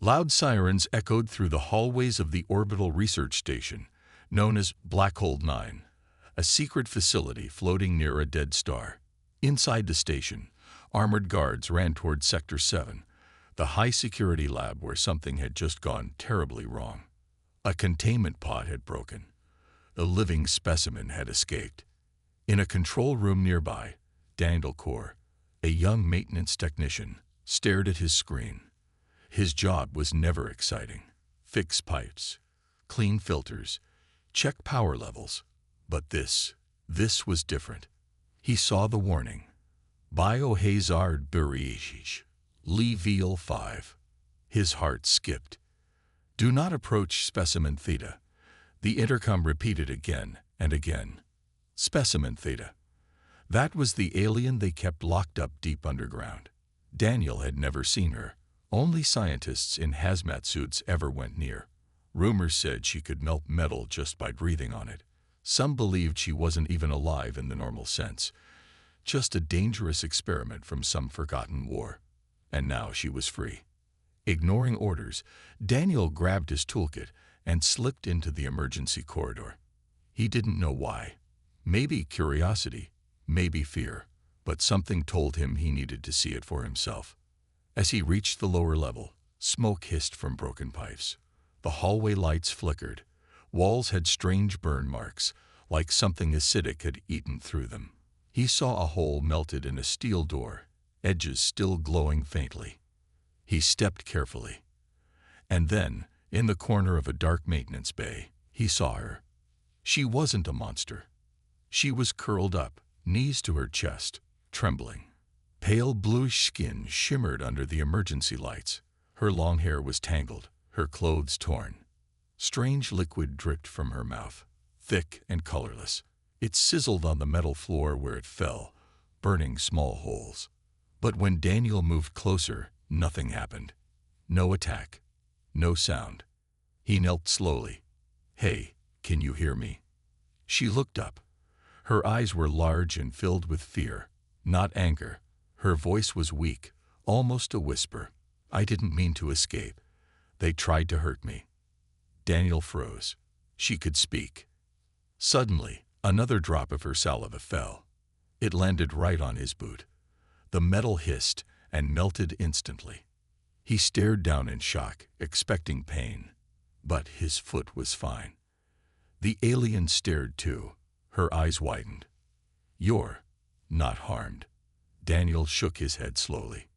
Loud sirens echoed through the hallways of the orbital research station, known as Black Hole 9, a secret facility floating near a dead star. Inside the station, armored guards ran toward Sector 7, the high-security lab where something had just gone terribly wrong. A containment pod had broken. A living specimen had escaped. In a control room nearby, Daniel Core, a young maintenance technician, stared at his screen. His job was never exciting. Fix pipes, clean filters, check power levels. But this was different. He saw the warning. Biohazard Berish, Level 5. His heart skipped. Do not approach Specimen Theta. The intercom repeated again and again. Specimen Theta. That was the alien they kept locked up deep underground. Daniel had never seen her. Only scientists in hazmat suits ever went near. Rumors said she could melt metal just by breathing on it. Some believed she wasn't even alive in the normal sense. Just a dangerous experiment from some forgotten war. And now she was free. Ignoring orders, Daniel grabbed his toolkit and slipped into the emergency corridor. He didn't know why. Maybe curiosity, maybe fear, but something told him he needed to see it for himself. As he reached the lower level, smoke hissed from broken pipes. The hallway lights flickered. Walls had strange burn marks, like something acidic had eaten through them. He saw a hole melted in a steel door, edges still glowing faintly. He stepped carefully. And then, in the corner of a dark maintenance bay, he saw her. She wasn't a monster. She was curled up, knees to her chest, trembling. Pale bluish skin shimmered under the emergency lights. Her long hair was tangled, her clothes torn. Strange liquid dripped from her mouth, thick and colorless. It sizzled on the metal floor where it fell, burning small holes. But when Daniel moved closer, nothing happened. No attack, no sound. He knelt slowly. "Hey, can you hear me?" She looked up. Her eyes were large and filled with fear, not anger. Her voice was weak, almost a whisper. "I didn't mean to escape. They tried to hurt me." Daniel froze. She could speak. Suddenly, another drop of her saliva fell. It landed right on his boot. The metal hissed and melted instantly. He stared down in shock, expecting pain. But his foot was fine. The alien stared too. Her eyes widened. "You're not harmed." Daniel shook his head slowly.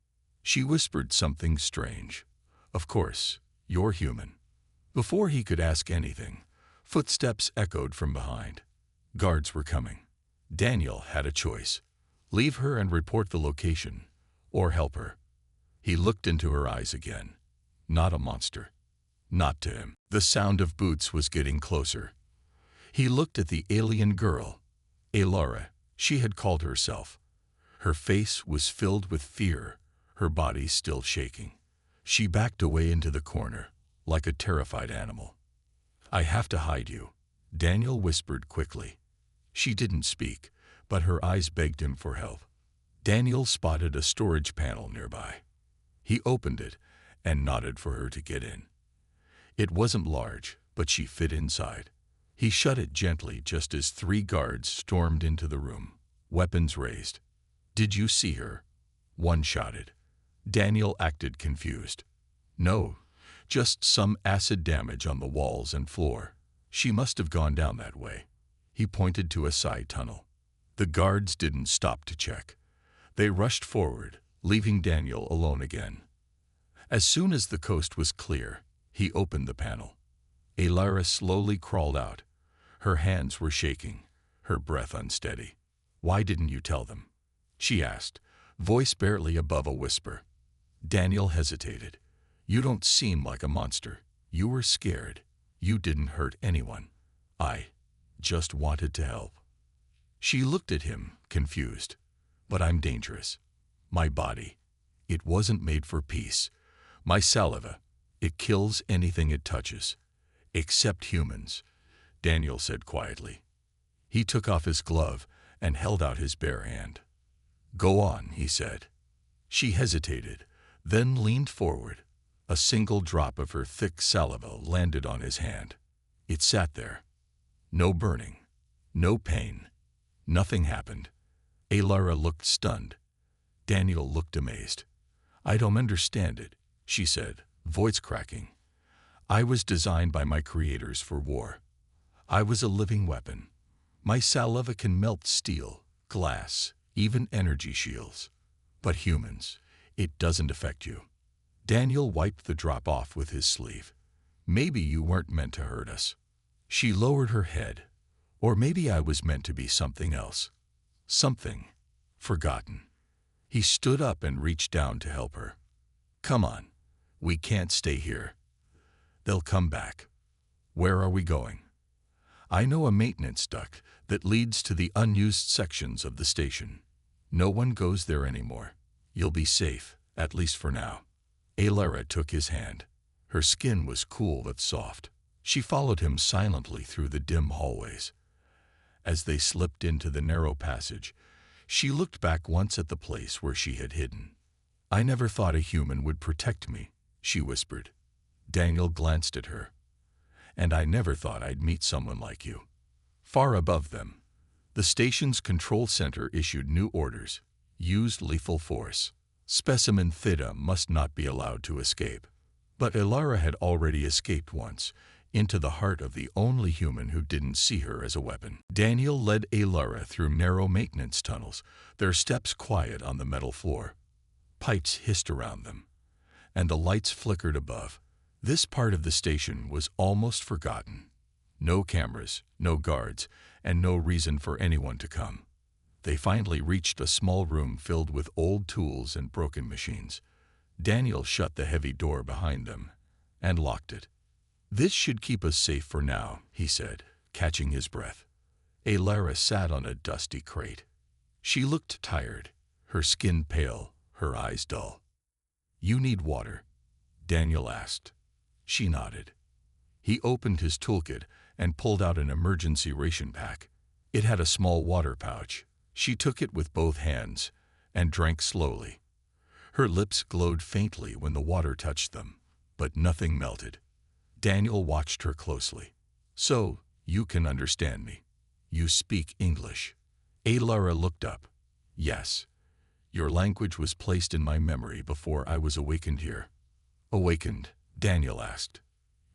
She whispered something strange. "Of course, you're human." Before he could ask anything, footsteps echoed from behind. Guards were coming. Daniel had a choice. Leave her and report the location, or help her. He looked into her eyes again. Not a monster. Not to him. The sound of boots was getting closer. He looked at the alien girl, Alara, she had called herself. Her face was filled with fear, her body still shaking. She backed away into the corner, like a terrified animal. "I have to hide you," Daniel whispered quickly. She didn't speak, but her eyes begged him for help. Daniel spotted a storage panel nearby. He opened it and nodded for her to get in. It wasn't large, but she fit inside. He shut it gently just as 3 guards stormed into the room, weapons raised. "Did you see her?" one shouted. Daniel acted confused. "No, just some acid damage on the walls and floor. She must have gone down that way." He pointed to a side tunnel. The guards didn't stop to check. They rushed forward, leaving Daniel alone again. As soon as the coast was clear, he opened the panel. Alara slowly crawled out. Her hands were shaking, her breath unsteady. "Why didn't you tell them?" she asked, voice barely above a whisper. Daniel hesitated. "You don't seem like a monster. You were scared. You didn't hurt anyone. I just wanted to help." She looked at him, confused. "But I'm dangerous. My body, it wasn't made for peace. My saliva, it kills anything it touches. Except humans," Daniel said quietly. He took off his glove and held out his bare hand. "Go on," he said. She hesitated, then leaned forward. A single drop of her thick saliva landed on his hand. It sat there. No burning. No pain. Nothing happened. Alara looked stunned. Daniel looked amazed. "I don't understand it," she said, voice cracking. "I was designed by my creators for war. I was a living weapon. My saliva can melt steel, glass, even energy shields. But humans, it doesn't affect you." Daniel wiped the drop off with his sleeve. "Maybe you weren't meant to hurt us." She lowered her head. "Or maybe I was meant to be something else. Something forgotten." He stood up and reached down to help her. "Come on. We can't stay here. They'll come back. Where are we going?" "I know a maintenance duct that leads to the unused sections of the station. No one goes there anymore. You'll be safe, at least for now." Alara took his hand. Her skin was cool but soft. She followed him silently through the dim hallways. As they slipped into the narrow passage, she looked back once at the place where she had hidden. "I never thought a human would protect me," she whispered. Daniel glanced at her. "And I never thought I'd meet someone like you." Far above them, the station's control center issued new orders. Used lethal force. Specimen Theta must not be allowed to escape. But Alara had already escaped once, into the heart of the only human who didn't see her as a weapon. Daniel led Alara through narrow maintenance tunnels, their steps quiet on the metal floor. Pipes hissed around them, and the lights flickered above. This part of the station was almost forgotten. No cameras, no guards, and no reason for anyone to come. They finally reached a small room filled with old tools and broken machines. Daniel shut the heavy door behind them and locked it. "This should keep us safe for now," he said, catching his breath. Alara sat on a dusty crate. She looked tired, her skin pale, her eyes dull. "You need water?" Daniel asked. She nodded. He opened his toolkit and pulled out an emergency ration pack. It had a small water pouch. She took it with both hands and drank slowly. Her lips glowed faintly when the water touched them, but nothing melted. Daniel watched her closely. "So, you can understand me. You speak English." Alara looked up. "Yes. Your language was placed in my memory before I was awakened here." "Awakened?" Daniel asked.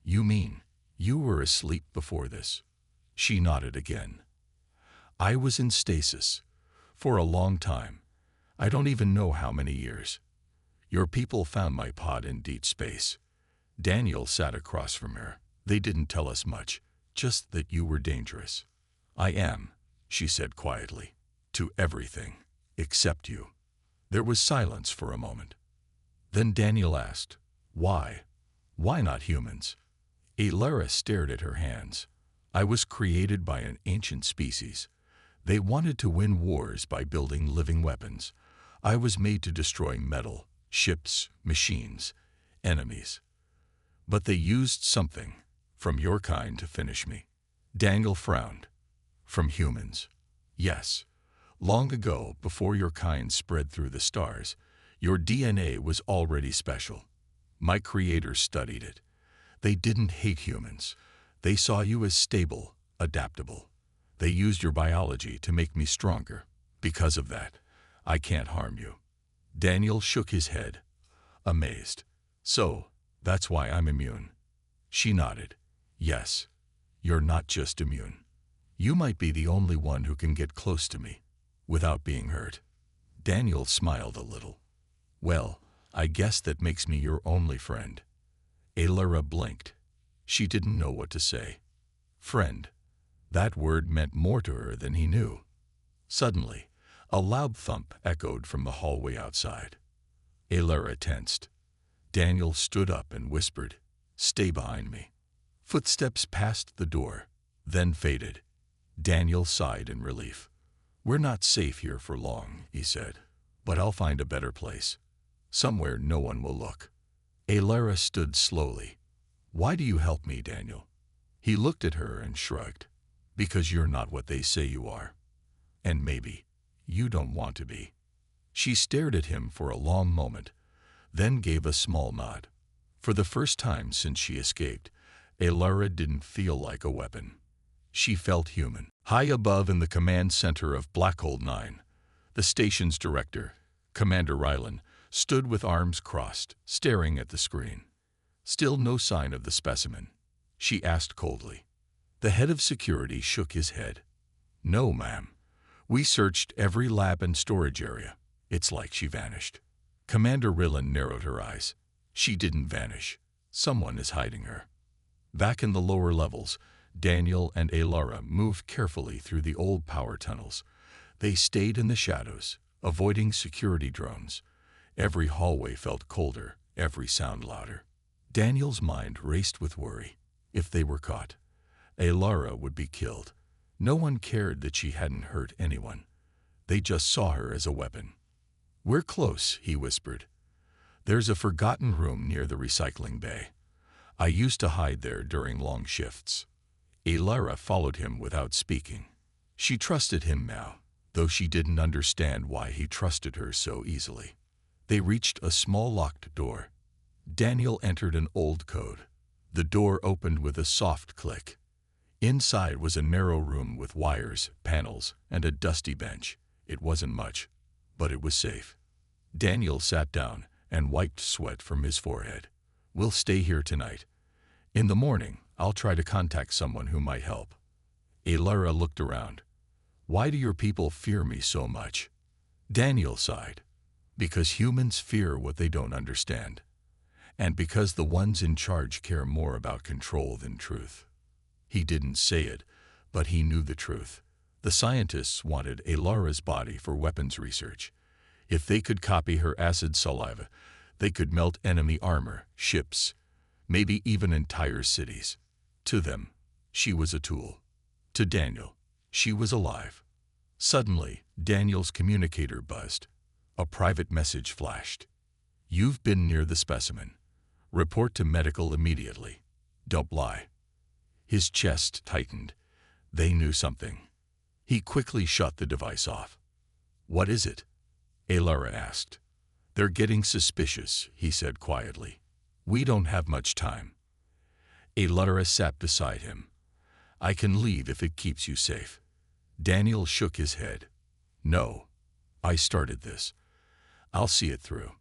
"You mean you were asleep before this?" She nodded again. "I was in stasis for a long time. I don't even know how many years. Your people found my pod in deep space." Daniel sat across from her. "They didn't tell us much, just that you were dangerous." "I am," she said quietly, "to everything, except you." There was silence for a moment. Then Daniel asked, "Why? Why not humans?" Alara stared at her hands. "I was created by an ancient species. They wanted to win wars by building living weapons. I was made to destroy metal, ships, machines, enemies. But they used something from your kind to finish me." Daniel frowned. "From humans?" "Yes. Long ago, before your kind spread through the stars, your DNA was already special. My creators studied it. They didn't hate humans. They saw you as stable, adaptable. They used your biology to make me stronger. Because of that, I can't harm you." Daniel shook his head, amazed. "So, that's why I'm immune." She nodded. "Yes, you're not just immune. You might be the only one who can get close to me without being hurt." Daniel smiled a little. "Well, I guess that makes me your only friend." Alara blinked. She didn't know what to say. Friend. That word meant more to her than he knew. Suddenly, a loud thump echoed from the hallway outside. Alara tensed. Daniel stood up and whispered, "Stay behind me." Footsteps passed the door, then faded. Daniel sighed in relief. "We're not safe here for long," he said, "but I'll find a better place. Somewhere no one will look." Alara stood slowly. "Why do you help me, Daniel?" He looked at her and shrugged. "Because you're not what they say you are. And maybe you don't want to be." She stared at him for a long moment, then gave a small nod. For the first time since she escaped, Alara didn't feel like a weapon. She felt human. High above in the command center of Black Hole 9, the station's director, Commander Rylan, stood with arms crossed, staring at the screen. Still no sign of the specimen. She asked coldly. The head of security shook his head. No, ma'am. We searched every lab and storage area. It's like she vanished. Commander Rylan narrowed her eyes. She didn't vanish. Someone is hiding her. Back in the lower levels, Daniel and Alara moved carefully through the old power tunnels. They stayed in the shadows, avoiding security drones. Every hallway felt colder, every sound louder. Daniel's mind raced with worry. If they were caught, Alara would be killed. No one cared that she hadn't hurt anyone. They just saw her as a weapon. We're close, he whispered. There's a forgotten room near the recycling bay. I used to hide there during long shifts. Alara followed him without speaking. She trusted him now, though she didn't understand why he trusted her so easily. They reached a small locked door. Daniel entered an old code. The door opened with a soft click. Inside was a narrow room with wires, panels, and a dusty bench. It wasn't much, but it was safe. Daniel sat down and wiped sweat from his forehead. We'll stay here tonight. In the morning, I'll try to contact someone who might help. Alara looked around. Why do your people fear me so much? Daniel sighed. Because humans fear what they don't understand. And because the ones in charge care more about control than truth. He didn't say it, but he knew the truth. The scientists wanted Alara's body for weapons research. If they could copy her acid saliva, they could melt enemy armor, ships, maybe even entire cities. To them, she was a tool. To Daniel, she was alive. Suddenly, Daniel's communicator buzzed. A private message flashed. You've been near the specimen. Report to medical immediately. Don't lie. His chest tightened. They knew something. He quickly shut the device off. What is it? Alara asked. They're getting suspicious, he said quietly. We don't have much time. Alara sat beside him. I can leave if it keeps you safe. Daniel shook his head. No. I started this. I'll see it through.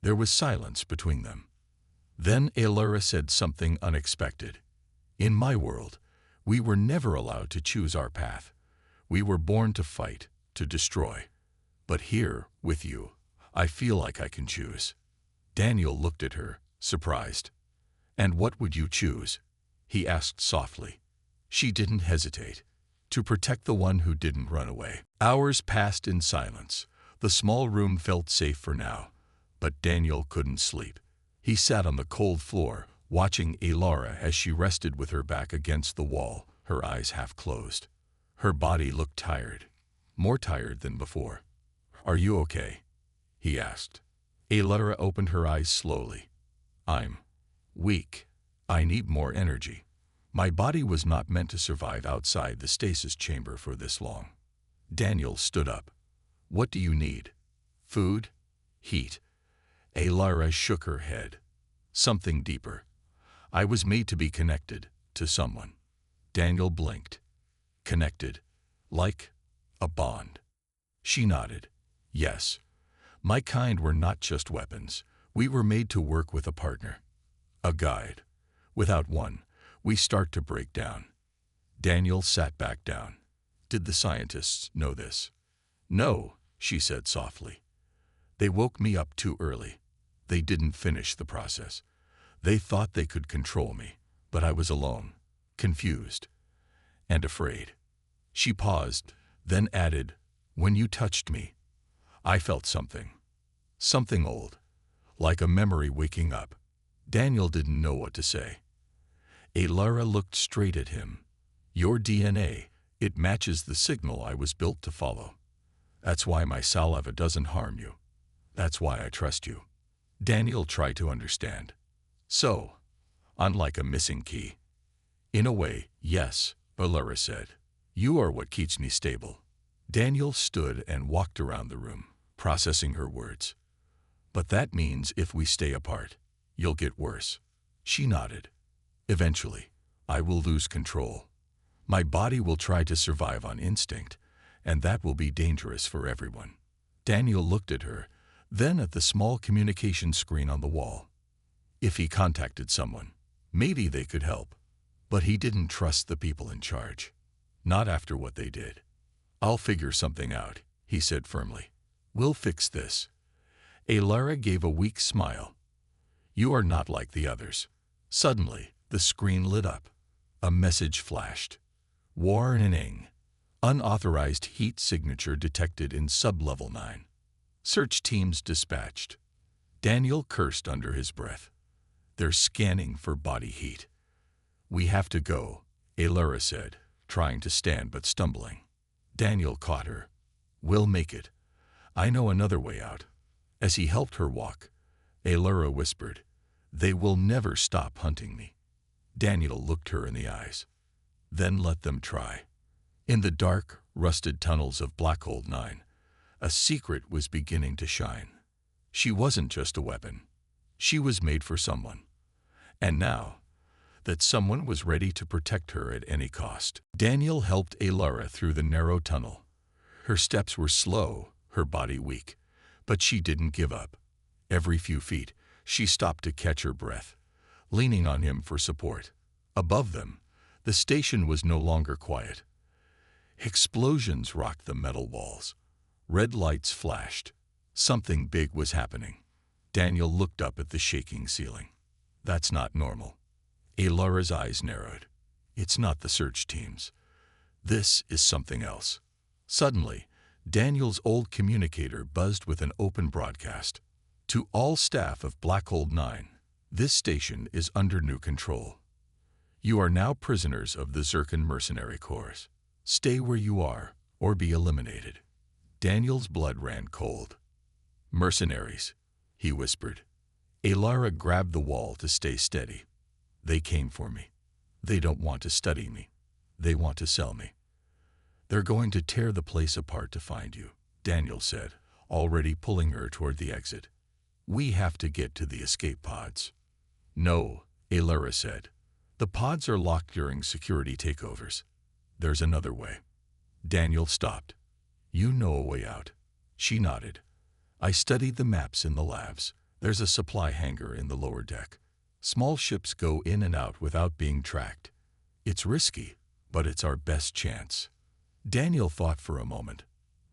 There was silence between them. Then Alara said something unexpected. In my world, we were never allowed to choose our path. We were born to fight, to destroy. But here, with you, I feel like I can choose. Daniel looked at her, surprised. And what would you choose? He asked softly. She didn't hesitate. To protect the one who didn't run away. Hours passed in silence. The small room felt safe for now, but Daniel couldn't sleep. He sat on the cold floor, watching Alara as she rested with her back against the wall, her eyes half closed. Her body looked tired, more tired than before. Are you okay? He asked. Alara opened her eyes slowly. I'm weak. I need more energy. My body was not meant to survive outside the stasis chamber for this long. Daniel stood up. What do you need? Food? Heat? Alara shook her head. Something deeper. I was made to be connected to someone. Daniel blinked. Connected. Like a bond. She nodded. Yes. My kind were not just weapons. We were made to work with a partner. A guide. Without one, we start to break down. Daniel sat back down. Did the scientists know this? No, she said softly. They woke me up too early. They didn't finish the process. They thought they could control me, but I was alone, confused, and afraid. She paused, then added, when you touched me, I felt something. Something old, like a memory waking up. Daniel didn't know what to say. Alara looked straight at him. Your DNA, it matches the signal I was built to follow. That's why my saliva doesn't harm you. That's why I trust you. Daniel tried to understand. So, unlike a missing key. In a way, yes, Alara said. You are what keeps me stable. Daniel stood and walked around the room, processing her words. But that means if we stay apart. You'll get worse. She nodded. Eventually, I will lose control. My body will try to survive on instinct, and that will be dangerous for everyone. Daniel looked at her, then at the small communication screen on the wall. If he contacted someone, maybe they could help. But he didn't trust the people in charge. Not after what they did. I'll figure something out, he said firmly. We'll fix this. Alara gave a weak smile. You are not like the others. Suddenly, the screen lit up. A message flashed. Warning. Unauthorized heat signature detected in sub-level 9. Search teams dispatched. Daniel cursed under his breath. They're scanning for body heat. We have to go, Alara said, trying to stand but stumbling. Daniel caught her. We'll make it. I know another way out. As he helped her walk, Alara whispered, They will never stop hunting me. Daniel looked her in the eyes. Then let them try. In the dark, rusted tunnels of Blackhold 9, a secret was beginning to shine. She wasn't just a weapon. She was made for someone. And now, that someone was ready to protect her at any cost. Daniel helped Alara through the narrow tunnel. Her steps were slow, her body weak, but she didn't give up. Every few feet, she stopped to catch her breath, leaning on him for support. Above them, the station was no longer quiet. Explosions rocked the metal walls. Red lights flashed. Something big was happening. Daniel looked up at the shaking ceiling. That's not normal. Alara's eyes narrowed. It's not the search teams. This is something else. Suddenly, Daniel's old communicator buzzed with an open broadcast. To all staff of Blackhold 9, this station is under new control. You are now prisoners of the Zircon Mercenary Corps. Stay where you are, or be eliminated. Daniel's blood ran cold. Mercenaries, he whispered. Alara grabbed the wall to stay steady. They came for me. They don't want to study me. They want to sell me. They're going to tear the place apart to find you, Daniel said, already pulling her toward the exit. We have to get to the escape pods. No, Alara said. The pods are locked during security takeovers. There's another way. Daniel stopped. You know a way out. She nodded. I studied the maps in the labs. There's a supply hangar in the lower deck. Small ships go in and out without being tracked. It's risky, but it's our best chance. Daniel thought for a moment,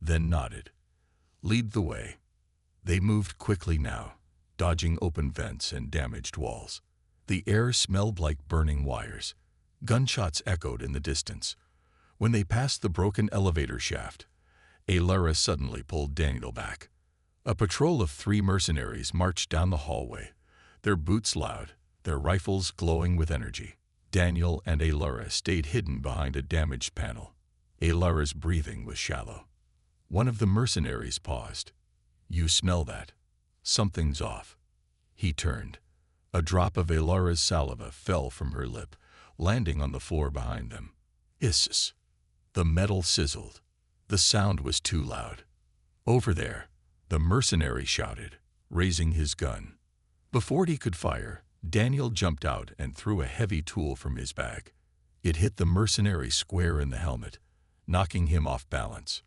then nodded. Lead the way. They moved quickly now, dodging open vents and damaged walls. The air smelled like burning wires. Gunshots echoed in the distance. When they passed the broken elevator shaft, Alara suddenly pulled Daniel back. A patrol of 3 mercenaries marched down the hallway, their boots loud, their rifles glowing with energy. Daniel and Alara stayed hidden behind a damaged panel. Alara's breathing was shallow. One of the mercenaries paused. You smell that? Something's off. He turned. A drop of Alara's saliva fell from her lip, landing on the floor behind them. Hiss. The metal sizzled. The sound was too loud. Over there, the mercenary shouted, raising his gun. Before he could fire, Daniel jumped out and threw a heavy tool from his bag. It hit the mercenary square in the helmet, knocking him off balance.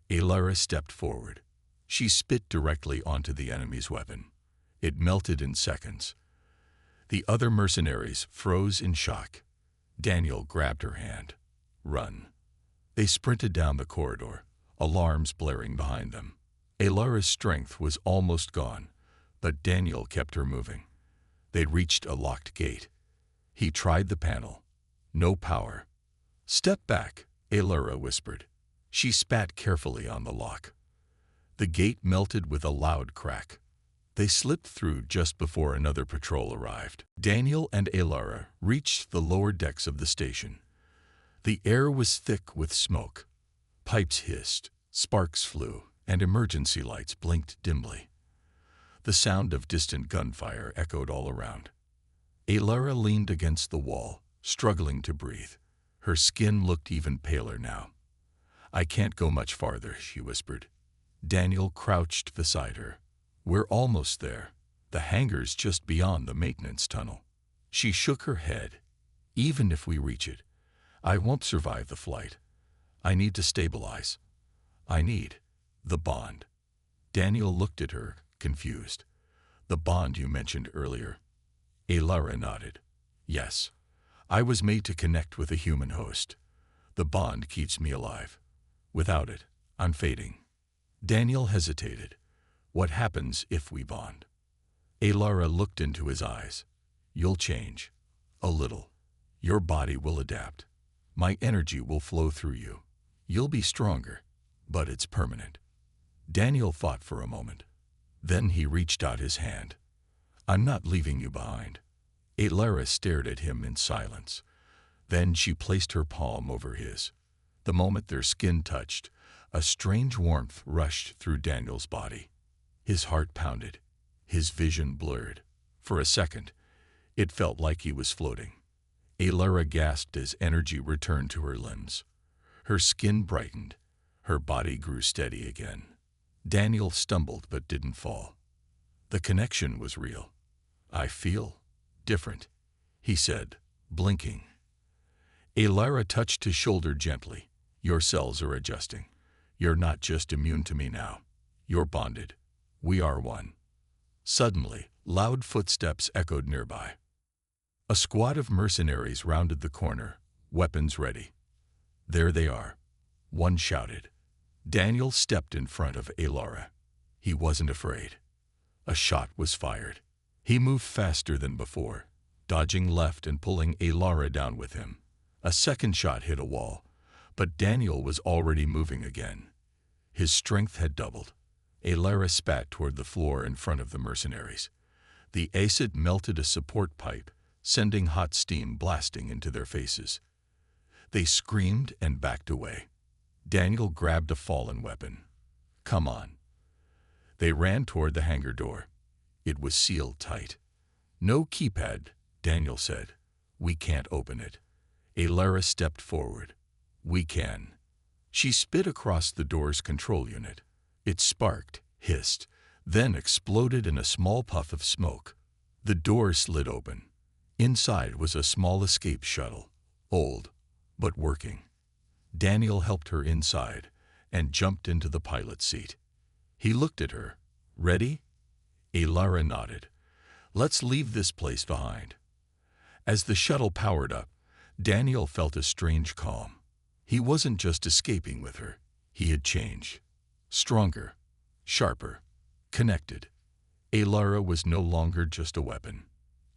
Alara stepped forward. She spit directly onto the enemy's weapon. It melted in seconds. The other mercenaries froze in shock. Daniel grabbed her hand. Run. They sprinted down the corridor, alarms blaring behind them. Alara's strength was almost gone, but Daniel kept her moving. They'd reached a locked gate. He tried the panel. No power. Step back, Alara whispered. She spat carefully on the lock. The gate melted with a loud crack. They slipped through just before another patrol arrived. Daniel and Alara reached the lower decks of the station. The air was thick with smoke. Pipes hissed, sparks flew, and emergency lights blinked dimly. The sound of distant gunfire echoed all around. Alara leaned against the wall, struggling to breathe. Her skin looked even paler now. I can't go much farther, she whispered. Daniel crouched beside her. We're almost there. The hangar's just beyond the maintenance tunnel. She shook her head. Even if we reach it, I won't survive the flight. I need to stabilize. I need the bond. Daniel looked at her, confused. The bond you mentioned earlier. Alara nodded. Yes. I was made to connect with a human host. The bond keeps me alive. Without it, I'm fading. Daniel hesitated. What happens if we bond? Alara looked into his eyes. You'll change. A little. Your body will adapt. My energy will flow through you. You'll be stronger, but it's permanent. Daniel thought for a moment. Then he reached out his hand. I'm not leaving you behind. Alara stared at him in silence. Then she placed her palm over his. The moment their skin touched, a strange warmth rushed through Daniel's body. His heart pounded. His vision blurred. For a second, it felt like he was floating. Alara gasped as energy returned to her limbs. Her skin brightened. Her body grew steady again. Daniel stumbled but didn't fall. The connection was real. I feel different, he said, blinking. Alara touched his shoulder gently. Your cells are adjusting. You're not just immune to me now. You're bonded. We are one. Suddenly, loud footsteps echoed nearby. A squad of mercenaries rounded the corner, weapons ready. There they are, one shouted. Daniel stepped in front of Alara. He wasn't afraid. A shot was fired. He moved faster than before, dodging left and pulling Alara down with him. A second shot hit a wall, but Daniel was already moving again. His strength had doubled. Alara spat toward the floor in front of the mercenaries. The acid melted a support pipe, sending hot steam blasting into their faces. They screamed and backed away. Daniel grabbed a fallen weapon. Come on. They ran toward the hangar door. It was sealed tight. No keypad, Daniel said. We can't open it. Alara stepped forward. We can. She spit across the door's control unit. It sparked, hissed, then exploded in a small puff of smoke. The door slid open. Inside was a small escape shuttle, old, but working. Daniel helped her inside and jumped into the pilot's seat. He looked at her. Ready? Alara nodded. Let's leave this place behind. As the shuttle powered up, Daniel felt a strange calm. He wasn't just escaping with her. He had changed. Stronger, sharper, connected. Alara was no longer just a weapon.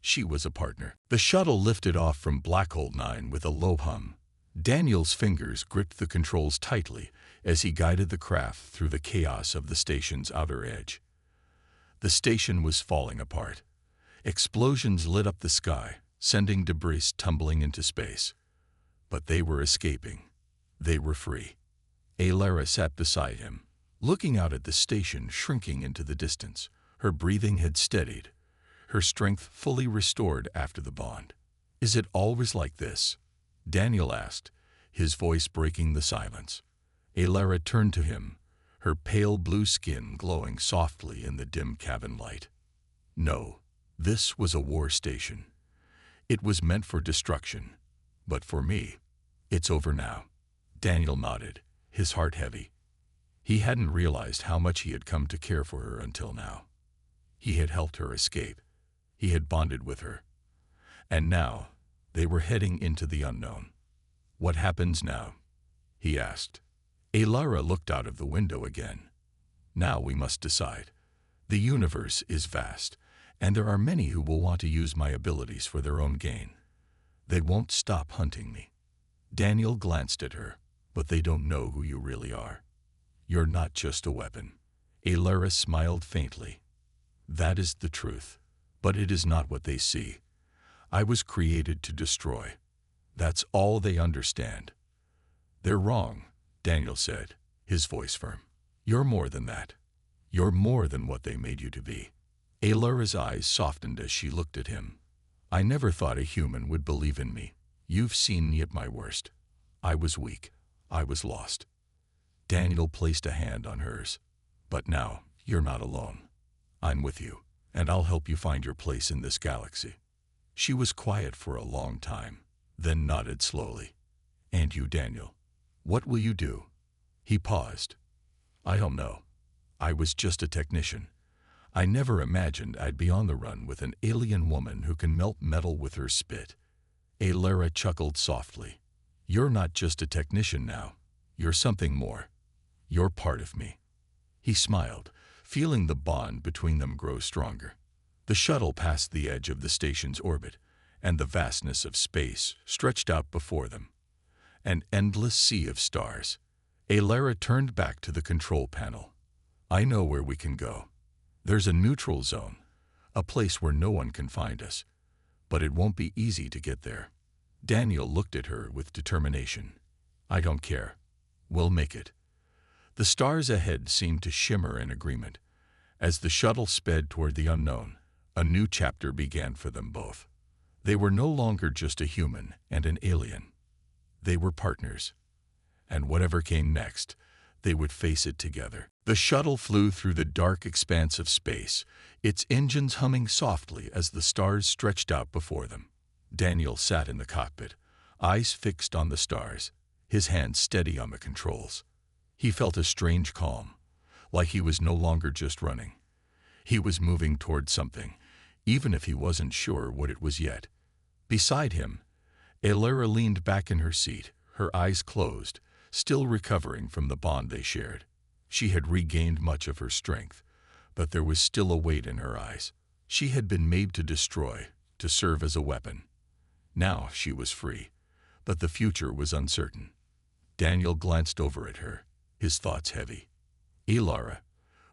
She was a partner. The shuttle lifted off from Black Hole 9 with a low hum. Daniel's fingers gripped the controls tightly as he guided the craft through the chaos of the station's outer edge. The station was falling apart. Explosions lit up the sky, sending debris tumbling into space. But they were escaping. They were free. Alara sat beside him, looking out at the station shrinking into the distance. Her breathing had steadied, her strength fully restored after the bond. Is it always like this? Daniel asked, his voice breaking the silence. Alara turned to him, her pale blue skin glowing softly in the dim cabin light. No, this was a war station. It was meant for destruction. But for me, it's over now. Daniel nodded, his heart heavy. He hadn't realized how much he had come to care for her until now. He had helped her escape. He had bonded with her. And now, they were heading into the unknown. What happens now? He asked. Alara looked out of the window again. Now we must decide. The universe is vast, and there are many who will want to use my abilities for their own gain. They won't stop hunting me. Daniel glanced at her, but they don't know who you really are. You're not just a weapon. Alara smiled faintly. That is the truth, but it is not what they see. I was created to destroy. That's all they understand. They're wrong, Daniel said, his voice firm. You're more than that. You're more than what they made you to be. Alara's eyes softened as she looked at him. I never thought a human would believe in me. You've seen me at my worst. I was weak. I was lost. Daniel placed a hand on hers. But now, you're not alone. I'm with you. and I'll help you find your place in this galaxy." She was quiet for a long time, then nodded slowly. "And you, Daniel, what will you do?" He paused. "I don't know. I was just a technician. I never imagined I'd be on the run with an alien woman who can melt metal with her spit." Alara chuckled softly. "You're not just a technician now. You're something more. You're part of me." He smiled, feeling the bond between them grow stronger. The shuttle passed the edge of the station's orbit, and the vastness of space stretched out before them. An endless sea of stars. Alara turned back to the control panel. "I know where we can go. There's a neutral zone, a place where no one can find us. But it won't be easy to get there." Daniel looked at her with determination. "I don't care. We'll make it." The stars ahead seemed to shimmer in agreement. As the shuttle sped toward the unknown, a new chapter began for them both. They were no longer just a human and an alien. They were partners. And whatever came next, they would face it together. The shuttle flew through the dark expanse of space, its engines humming softly as the stars stretched out before them. Daniel sat in the cockpit, eyes fixed on the stars, his hands steady on the controls. He felt a strange calm, like he was no longer just running. He was moving toward something, even if he wasn't sure what it was yet. Beside him, Alara leaned back in her seat, her eyes closed, still recovering from the bond they shared. She had regained much of her strength, but there was still a weight in her eyes. She had been made to destroy, to serve as a weapon. Now she was free, but the future was uncertain. Daniel glanced over at her, his thoughts heavy. "Alara,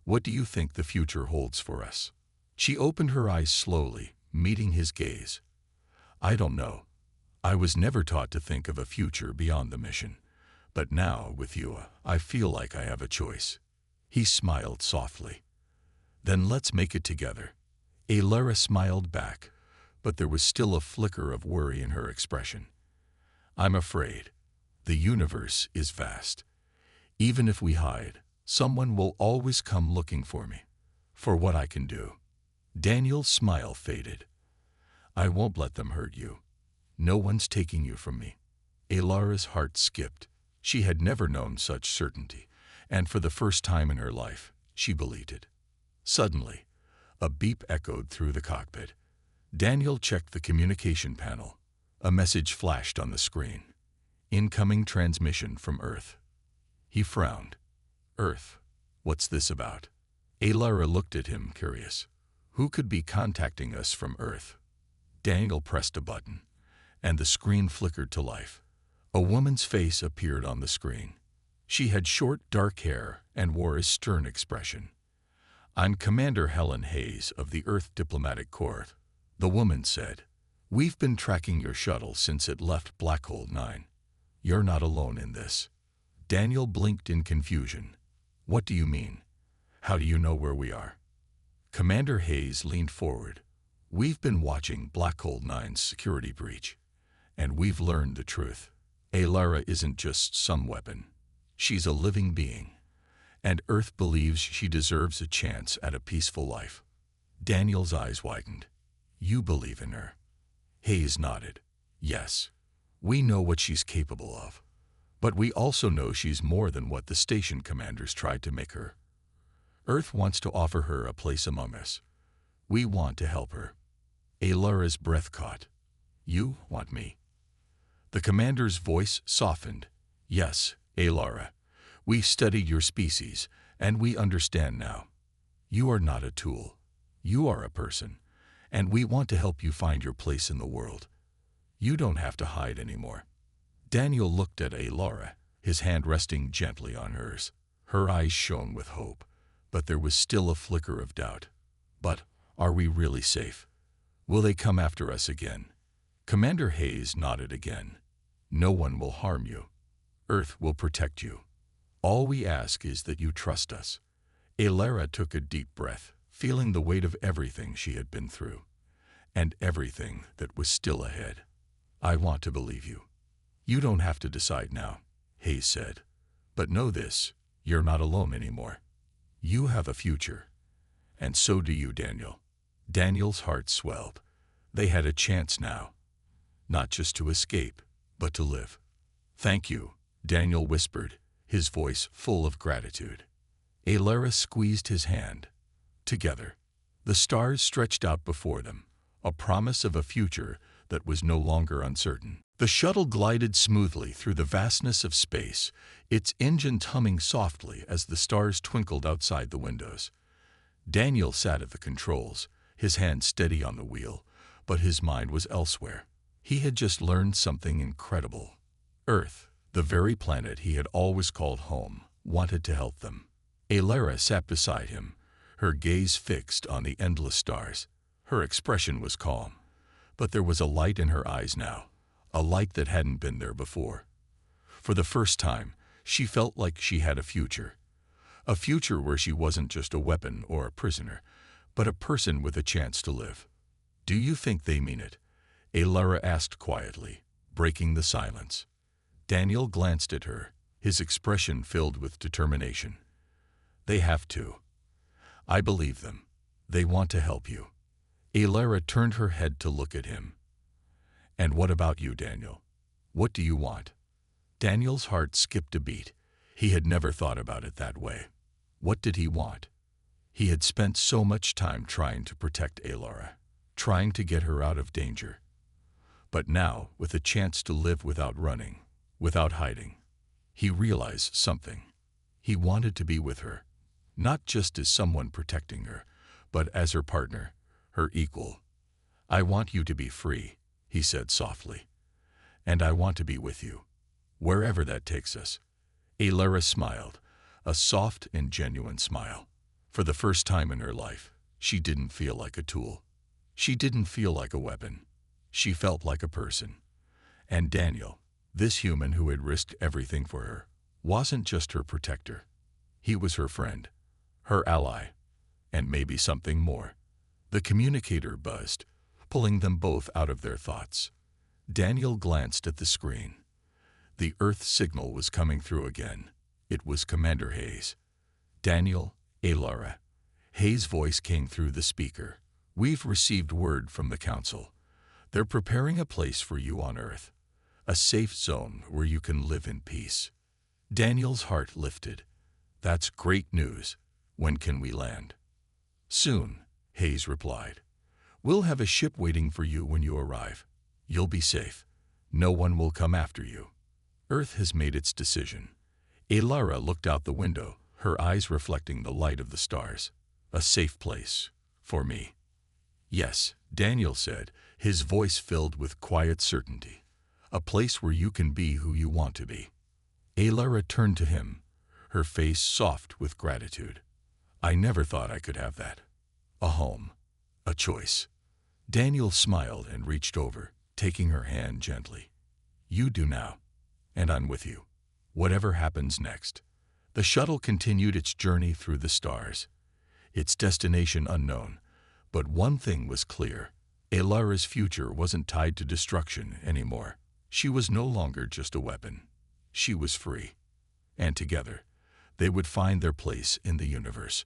what do you think the future holds for us?" She opened her eyes slowly, meeting his gaze. "I don't know. I was never taught to think of a future beyond the mission. But now, with you, I feel like I have a choice." He smiled softly. "Then let's make it together." Alara smiled back, but there was still a flicker of worry in her expression. "I'm afraid. The universe is vast. Even if we hide, someone will always come looking for me, for what I can do." Daniel's smile faded. "I won't let them hurt you. No one's taking you from me." Alara's heart skipped. She had never known such certainty, and for the first time in her life, she believed it. Suddenly, a beep echoed through the cockpit. Daniel checked the communication panel. A message flashed on the screen. "Incoming transmission from Earth." He frowned. "Earth? What's this about?" Alara looked at him, curious. Who could be contacting us from Earth? Daniel pressed a button, and the screen flickered to life. A woman's face appeared on the screen. She had short, dark hair and wore a stern expression. "I'm Commander Helen Hayes of the Earth Diplomatic Corps," the woman said. "We've been tracking your shuttle since it left Black Hole 9. You're not alone in this." Daniel blinked in confusion. "What do you mean? How do you know where we are?" Commander Hayes leaned forward. "We've been watching Black Hole 9's security breach, and we've learned the truth. Alara isn't just some weapon. She's a living being, and Earth believes she deserves a chance at a peaceful life." Daniel's eyes widened. "You believe in her?" Hayes nodded. "Yes. We know what she's capable of. But we also know she's more than what the station commanders tried to make her. Earth wants to offer her a place among us. We want to help her." Alara's breath caught. "You want me?" The commander's voice softened. "Yes, Alara. We've studied your species, and we understand now. You are not a tool. You are a person, and we want to help you find your place in the world. You don't have to hide anymore." Daniel looked at Alara, his hand resting gently on hers. Her eyes shone with hope, but there was still a flicker of doubt. "But are we really safe? Will they come after us again?" Commander Hayes nodded again. "No one will harm you. Earth will protect you. All we ask is that you trust us." Alara took a deep breath, feeling the weight of everything she had been through, and everything that was still ahead. "I want to believe you." "You don't have to decide now," Hayes said. "But know this, you're not alone anymore. You have a future, and so do you, Daniel." Daniel's heart swelled. They had a chance now, not just to escape, but to live. "Thank you," Daniel whispered, his voice full of gratitude. Alara squeezed his hand. Together, the stars stretched out before them, a promise of a future that was no longer uncertain. The shuttle glided smoothly through the vastness of space, its engines humming softly as the stars twinkled outside the windows. Daniel sat at the controls, his hand steady on the wheel, but his mind was elsewhere. He had just learned something incredible. Earth, the very planet he had always called home, wanted to help them. Alara sat beside him, her gaze fixed on the endless stars. Her expression was calm, but there was a light in her eyes now, a light that hadn't been there before. For the first time, she felt like she had a future where she wasn't just a weapon or a prisoner, but a person with a chance to live. "Do you think they mean it?" Alara asked quietly, breaking the silence. Daniel glanced at her, his expression filled with determination. "They have to. I believe them. They want to help you." Alara turned her head to look at him. "And what about you, Daniel? What do you want?" Daniel's heart skipped a beat. He had never thought about it that way. What did he want? He had spent so much time trying to protect Alara, trying to get her out of danger. But now, with a chance to live without running, without hiding, he realized something. He wanted to be with her, not just as someone protecting her, but as her partner, her equal. "I want you to be free," he said softly. "And I want to be with you, wherever that takes us." Alara smiled, a soft and genuine smile. For the first time in her life, she didn't feel like a tool. She didn't feel like a weapon. She felt like a person. And Daniel, this human who had risked everything for her, wasn't just her protector. He was her friend, her ally, and maybe something more. The communicator buzzed, pulling them both out of their thoughts. Daniel glanced at the screen. The Earth signal was coming through again. It was Commander Hayes. "Daniel, Alara." Hayes' voice came through the speaker. "We've received word from the Council. They're preparing a place for you on Earth, a safe zone where you can live in peace." Daniel's heart lifted. "That's great news. When can we land?" "Soon," Hayes replied. "We'll have a ship waiting for you when you arrive. You'll be safe. No one will come after you. Earth has made its decision." Alara looked out the window, her eyes reflecting the light of the stars. "A safe place. For me." "Yes," Daniel said, his voice filled with quiet certainty. "A place where you can be who you want to be." Alara turned to him, her face soft with gratitude. "I never thought I could have that. A home. A choice." Daniel smiled and reached over, taking her hand gently. "You do now. And I'm with you, whatever happens next." The shuttle continued its journey through the stars, its destination unknown. But one thing was clear. Alara's future wasn't tied to destruction anymore. She was no longer just a weapon. She was free. And together, they would find their place in the universe.